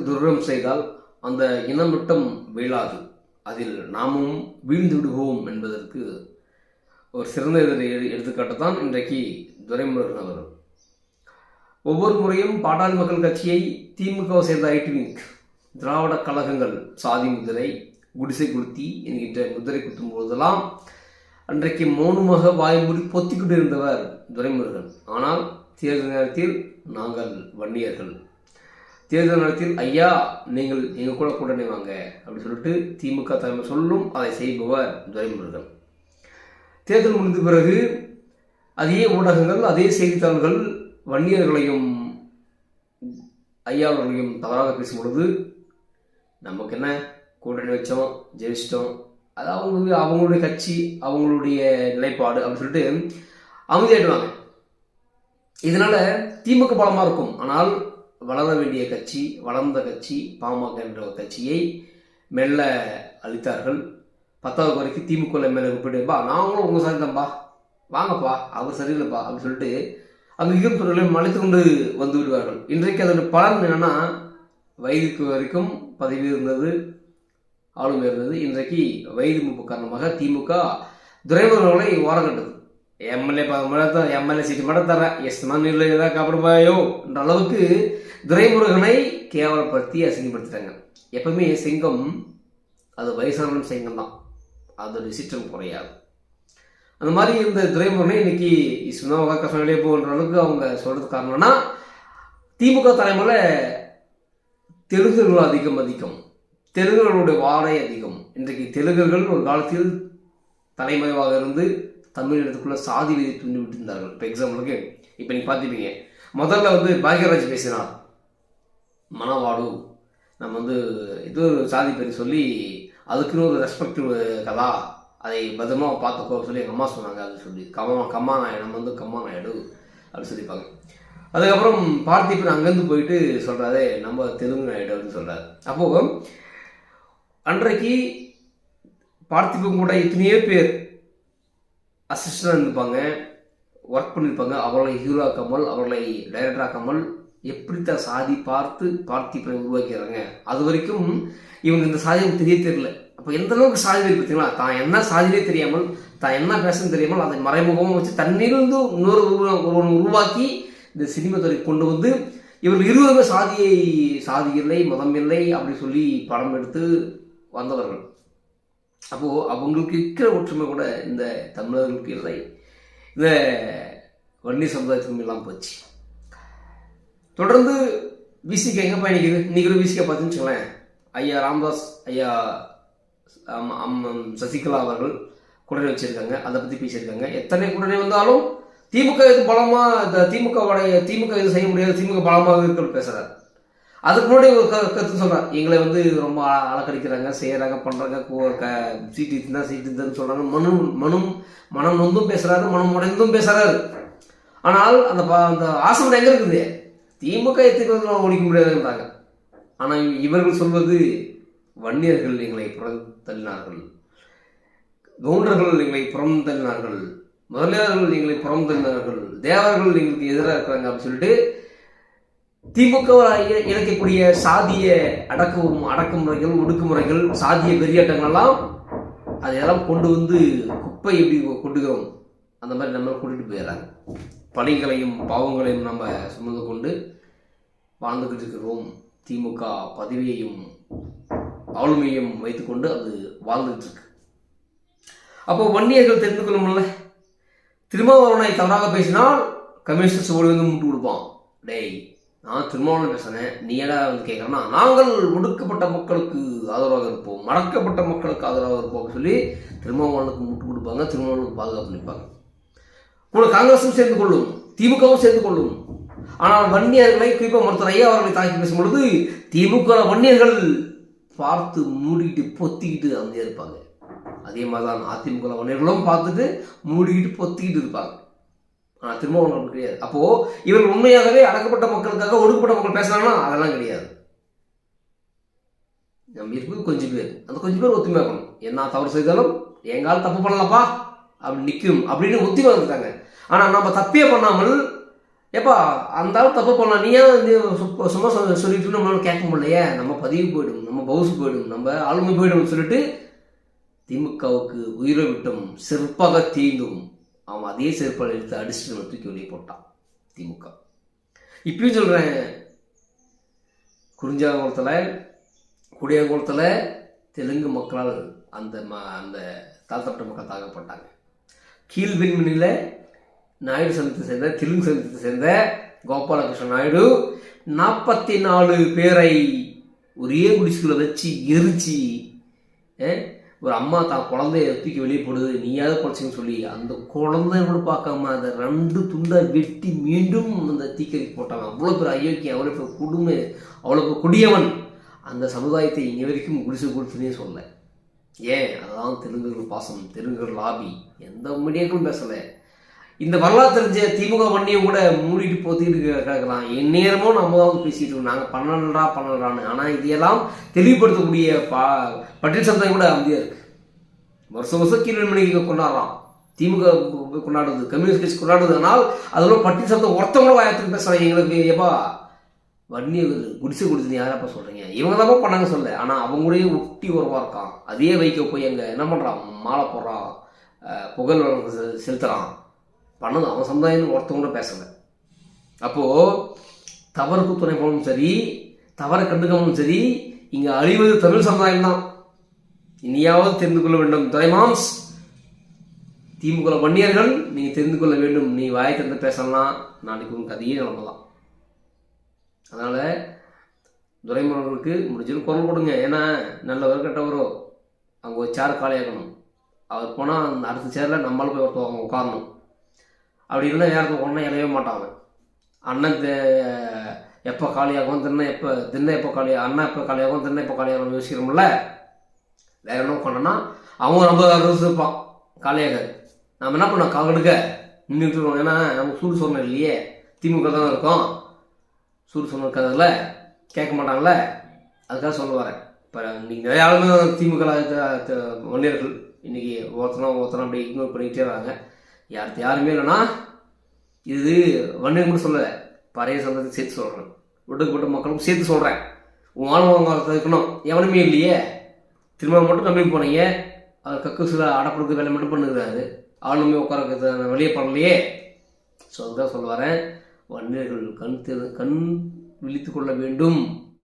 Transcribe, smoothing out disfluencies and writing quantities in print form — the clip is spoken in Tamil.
துரோகம் செய்தால் அந்த இனம் மட்டும் வீழாது, அதில் நாமும் வீழ்ந்து விடுவோம் என்பதற்கு ஒரு சிறந்த எடுத்துக்காட்டு தான் இன்றைக்கு துரைமுருகன் அவர். ஒவ்வொரு முறையும் பாட்டாளி மக்கள் கட்சியை திமுக சேர்ந்த ஐடிவிங் திராவிட கழகங்கள் சாதி முதிரை குடிசை குளுத்தி என்கின்ற முதிரை குத்தும் போதெல்லாம் அன்றைக்கு மௌனமாக வாய்மூடி பொத்திக்கிட்டு இருந்தவர் துரைமுருகன். ஆனால் தேர்தல் நேரத்தில் நாங்கள் வன்னியர்கள், தேர்தல் நேரத்தில் ஐயா நீங்கள் எங்கள் கூட கூட்டணி வாங்க அப்படின்னு சொல்லிட்டு திமுக தலைமை சொல்லும், அதை செய்பவர் துரைமுருகன். தேர்தல் முடிந்த பிறகு அதே ஊடகங்கள் அதே செய்தித்தாள்கள் வன்னியர்களையும் ஐயாவர்களையும் தவறாக பேசும் பொழுது நமக்கு என்ன கூட்டணி வச்சோம் ஜெயிச்சிட்டோம், அது அவங்களுடைய கட்சி அவங்களுடைய நிலைப்பாடு அப்படின்னு சொல்லிட்டு அமைதியாயிடுவாங்க. இதனால திமுக பலமாக இருக்கும், ஆனால் வளர வேண்டிய கட்சி வளர்ந்த கட்சி பாமக என்ற ஒரு கட்சியை மெல்ல அளித்தார்கள். 10வது வரைக்கும் திமுக மேலே கூப்பிட்டுப்பா நாங்களும் உங்கள் சாதி தான்ப்பா வாங்கப்பா அவர் சரியில்லைப்பா அப்படின்னு சொல்லிட்டு அங்கு ஈர்ப்புகளையும் அழைத்து கொண்டு வந்து விடுவார்கள். இன்றைக்கு அதன் பலன் என்னன்னா வயதுக்கு வரைக்கும் பதவி இருந்தது, ஆளுமை இருந்தது. இன்றைக்கு வயது மூப்பு காரணமாக திமுக துரைமுருகனை ஓரங்கட்டது. எம்எல்ஏ சீட்டு மட்டும் தரேன் எஸ்மான் இல்லை ஏதாவது காப்பிடுப்பாயோ என்ற அளவுக்கு துரைமுருகனை கேவலப்படுத்தி அசிங்கப்படுத்திட்டாங்க. எப்பவுமே சிங்கம் அது வயசான சிங்கம் தான், அதோட சீற்றம் குறையாது. அந்த மாதிரி இருந்த துரைமுருகனை இன்னைக்கு சுனாவகா கஷ்டம் வெளியே போகின்ற அளவுக்கு அவங்க சொல்றது காரணம்னா திமுக தலைமையில் தெலுங்குகள் அதிகம், தெலுங்குகளுடைய வாடை அதிகம். இன்றைக்கு தெலுங்குகள் ஒரு காலத்தில் தலைமறைவாக இருந்து தமிழகத்துக்குள்ள சாதி விதி தூண்டி விட்டு இருந்தார்கள். இப்போ எக்ஸாம்பிளுக்கு இப்போ நீங்கள் பார்த்துப்பீங்க, முதல்ல பாக்யராஜ் பேசினார் மனவாடு நம்ம இது சாதி பேர் சொல்லி அதுக்குன்னு ஒரு ரெஸ்பெக்டிவ் கதா அதை பத்திரமா பார்த்துக்கோ சொல்லி எங்கள் அம்மா சொன்னாங்க அப்படின்னு சொல்லி கம்மா நாயுடு நம்ம கம்மா நாயுடு அப்படின்னு சொல்லியிருப்பாங்க. அதுக்கப்புறம் பார்த்திபன் அங்கேருந்து போயிட்டு சொல்கிறாரு நம்ம தெலுங்கு நாயுடு அப்படின்னு சொல்கிறாரு. அப்போது அன்றைக்கு பார்த்திபன் கூட எத்தனையோ பேர் அசிஸ்டண்டாக இருந்திருப்பாங்க, ஒர்க் பண்ணியிருப்பாங்க. அவர்களை ஹீரோ ஆக்காமல் அவர்களை டைரக்டர் ஆக்காமல் எப்படித்தான் சாதி பார்த்து பார்த்திபனை உருவாக்கிறாங்க. அது வரைக்கும் இவங்க இந்த சாதியை தெரியல. அப்போ எந்த அளவுக்கு சாதி பார்த்தீங்களா, தான் என்ன சாதியிலே தெரியாமல் தான் என்ன பேசணும் தெரியாமல் அதை மறைமுகமாக வச்சு தன்னிலிருந்து ஒருவன் உருவாக்கி இந்த சினிமா துறை கொண்டு வந்து இவர்கள் இருவருமே சாதி இல்லை மதம் இல்லை அப்படி சொல்லி படம் எடுத்து வந்தவர்கள். அப்போது அவங்களுக்கு இருக்கிற ஒற்றுமை கூட இந்த தமிழர்களுக்கு இல்லை, இந்த வன்னி சமுதாயத்துக்கும் இல்லாமல் போச்சு. தொடர்ந்து விசிக எங்கே பயணிக்குது. இன்னைக்கு ஒரு விசிக பார்த்துன்னு வச்சுங்களேன், ஐயா ராமதாஸ் ஐயா சசிகலா அவர்கள் கூட்டணி வச்சிருக்காங்க, அதை பற்றி பேசியிருக்காங்க. எத்தனை கூட்டணி வந்தாலும் திமுக இது பலமாக திமுக இது செய்ய முடியாது, திமுக பலமாக இருக்குன்னு பேசுகிறார். அதுக்கு முன்னாடி ஒரு கருத்து சொல்கிறார், எங்களை ரொம்ப அலக்கடிக்கிறாங்க செய்கிறாங்க பண்ணுறாங்க, சீட்டு இருந்தால் சீட்டு இருந்தான்னு சொல்கிறாங்க. மனம் நொந்தும் பேசுகிறாரு, மனம் உடைந்தும் பேசுகிறாரு. ஆனால் அந்த ஆசை எங்கே இருக்குது, திமுக எத்துக்கு ஒழிக்க முடியாதுன்றாங்க. ஆனால் இவர்கள் சொல்வது வன்னியர்கள் எங்களை புறந்தள்ளினார்கள், கவுண்டர்கள் எங்களை புறந்தள்ளினார்கள், முதலியார்கள் எங்களை புறந்தள்ளினார்கள், தேவர்கள் எங்களுக்கு எதிராக இருக்கிறாங்க அப்படின்னு சொல்லிட்டு திமுக இணைக்கக்கூடிய சாதிய அடக்குமுறைகள் ஒடுக்குமுறைகள் சாதிய வெறியாட்டங்கள் எல்லாம் அதையெல்லாம் கொண்டு வந்து குப்பை எப்படி கொண்டுகிறோம் அந்த மாதிரி நம்ம கூட்டிட்டு போயிடறாங்க. பழிகளையும் பாவங்களையும் நம்ம சுமந்து கொண்டு வாழ்ந்துகிட்டு இருக்கிறோம். திமுக பதவியையும் ஆளுமையும் வைத்துக்கொண்டு அது வாழ்ந்துட்டு இருக்கு. அப்போ வன்னியர்கள் தெரிந்து கொள்ளும்ல, திருமாவளவனை தவறாக பேசினால் கம்யூனிஸ்ட் ஓடி முட்டு கொடுப்பான். டேய் நான் திருமாவளவன் பேசுறேன், நீ ஏடா கேட்கறேன்னா நாங்கள் ஒடுக்கப்பட்ட மக்களுக்கு ஆதரவாக இருப்போம், மறக்கப்பட்ட மக்களுக்கு ஆதரவாக இருப்போம் சொல்லி திருமாவளவனுக்கு முட்டு கொடுப்பாங்க, திருமாவளவனுக்கு பாதுகாப்பு நிற்பாங்க. கூட காங்கிரஸும் சேர்ந்து கொள்ளும், திமுகவும் சேர்ந்து கொள்ளும். ஆனால் வன்னியர்களை குறிப்பாக மருத்துவர் ஐயா அவர்களை தாக்கி பேசும் பொழுது திமுக வன்னியர்கள் பார்த்து மூடிக்கிட்டு பொத்திக்கிட்டு அமைதியாக இருப்பாங்க. அதே மாதிரி தான் அதிமுக வன்னியர்களும் பார்த்துட்டு மூடிக்கிட்டு பொத்திக்கிட்டு இருப்பாங்க. ஆனால் திருமாவளவன் கிடையாது. அப்போது இவர்கள் உண்மையாகவே அடக்கப்பட்ட மக்களுக்காக ஒடுக்கப்பட்ட மக்கள் பேசுகிறாங்கன்னா அதெல்லாம் கிடையாது. நம்ம இருக்குது கொஞ்சம் பேர், அந்த கொஞ்சம் பேர் ஒத்துமையாக்கணும். என்ன தவறு செய்தாலும் எங்கால் தப்பு பண்ணலப்பா அப்படி நிற்கும் அப்படின்னு ஒத்துமை வந்துட்டாங்க. ஆனால் நம்ம தப்பே பண்ணாமல் ஏப்பா அந்த ஆள் தப்பு பண்ணலாம், நீ ஏன் சும்மா சொல்லிட்டு நம்மளால கேட்க முடியலையே, நம்ம பதிவு போயிடும், நம்ம பவுஸ் போயிடும், நம்ம ஆளுமை போயிடும் சொல்லிட்டு திமுகவுக்கு உயிரை விட்டும் செருப்பாக தீண்டும் அவன் அதே செருப்பால் எடுத்து அடிச்சுட்டு நம்ம தூக்கி வெளியே போட்டான் திமுக. இப்பயும் சொல்கிறேன், குறிஞ்சாங்குளத்தில் குடியாங்குளத்தில் தெலுங்கு மக்களால் அந்த அந்த தாழ்த்தப்பட்ட மக்கள் தாக்கப்பட்டாங்க. கீழ்வெண்மணியில் நாயுடு சமூகத்தை சேர்ந்த தெலுங்கு சமூகத்தை சேர்ந்த கோபாலகிருஷ்ண நாயுடு 44 பேரை ஒரே குடிசுக்குள்ள வச்சு எரிச்சு, ஒரு அம்மா தான் குழந்தைய தூக்கி வெளியே போடுது நீயாவது குழச்சின்னு சொல்லி அந்த குழந்தைய கூட பார்க்காம அதை 2 துண்டா வெட்டி மீண்டும் அந்த தீக்கறி போட்டாங்க. அவ்வளோ பேர் அயோக்கியம், அவ்வளோ பேர் கொடுமை, அவ்வளோ பேர் கொடியவன். அந்த சமுதாயத்தை இங்கே வரைக்கும் குடிசை கொடுத்துனே சொல்ல. ஏன்? அதுதான் தெலுங்குகள் பாசம், தெலுங்குகள் லாபி. எந்த மீடியாக்களும் பேசலை. இந்த வரலாறு தெரிஞ்ச திமுக வண்டியும் கூட மூடிட்டு போத்திட்டு கேட்கலாம். எந்நேரமும் நம்ம தான் பேசிட்டு இருக்கோம், நாங்கள் பண்ணலான்னு. ஆனால் இதையெல்லாம் தெளிவுபடுத்தக்கூடிய பட்டியல் சமுதாயம் கூட அமைதியாக இருக்கு. வருஷம் கீழ்மணிக்கு கொண்டாடுறான், திமுக கொண்டாடுது, கம்யூனிஸ்ட் கட்சி கொண்டாடுது. ஆனால் அதில் பட்டியல் சமுதாயம் ஒருத்தவங்களும் வாயத்துக்கு பேசுகிறாங்க. எங்களுக்கு எப்பா வன்னிய குடிசை கொடுத்து யாரப்பா சொல்கிறீங்க, இவங்க தான் பண்ணாங்க சொல்ல. ஆனால் அவங்களே ஒட்டி உறவாக இருக்கான். அதே வைக்க போய் அங்கே என்ன பண்ணுறான், மாலை போடுறான், புகழ் செலுத்துகிறான், பண்ணது அவன் சமுதாயம் ஒருத்தவங்க கூட பேசலை. அப்போது தவறுக்கு துணை போகணும் சரி, தவறை கண்டுக்கணும் சரி, இங்கே அழிவது தமிழ் சமுதாயம் தான். இனியாவது தெரிந்து கொள்ள வேண்டும் துரைமாம்ஸ், திமுக வன்னியர்கள் நீங்கள் தெரிந்து கொள்ள வேண்டும். நீ வாய் திறந்து பேசலாம், நாளைக்கு உங்க கதையே நடந்தலாம். அதனால் துரைமுருகனுக்கு முடிஞ்சது குரல் கொடுங்க. ஏன்னா நல்லவர் கெட்டவரோ அவங்க ஒரு சேர் காலியாகணும். அவர் போனால் அந்த அடுத்த சேரில் நம்மளால போய் ஒருத்தவங்க உட்காரணும். அப்படி இருந்தால் யாருக்கு ஒன்றா இறையவே மாட்டாங்க. அண்ணன் எப்போ காலியாகும், தின்ன எப்போ காலியாகும், அண்ணன் எப்போ காலியாகும், தின்ன எப்போ காலியாகும் யோசிக்கிறோம்ல. வேற என்ன பண்ணோன்னா அவங்க நம்ம இருப்பான் காலியாக, நம்ம என்ன பண்ணோம் காவலுக்க நின்றுட்டு இருக்கோம். ஏன்னா நமக்கு சூடு சொன்ன இல்லையே, திமுக தான் இருக்கோம், சூடு சொன்ன இருக்காதுல்ல, கேட்க மாட்டாங்களே. அதுக்காக சொல்ல வரேன். இப்போ இன்னைக்கு நிறைய ஆளுமே திமுக வன்னியர்கள் இன்னைக்கு ஒருத்தனம் அப்படி இக்னோர் பண்ணிக்கிட்டே வராங்க. யாருமே இல்லைன்னா இது வன்னியர் கூட சொல்லலை, பறைய சந்தத்துக்கு சேர்த்து சொல்கிறேன், ஒடுக்கப்பட்ட மக்களுக்கும் சேர்த்து சொல்கிறேன். உங்கள் ஆளுநர் இருக்கணும், எவனுமே இல்லையே. திரும்ப மட்டும் நம்பி போனீங்க, அது கக்கு சில அடப்படுக்க வேலை மட்டும் பண்ணுறாரு, ஆளுமே உட்கார வெளியே பண்ணலையே. ஸோ அதுதான் சொல்ல வரேன், வன்னியர்கள் கண் விழித்து கொள்ள வேண்டும்.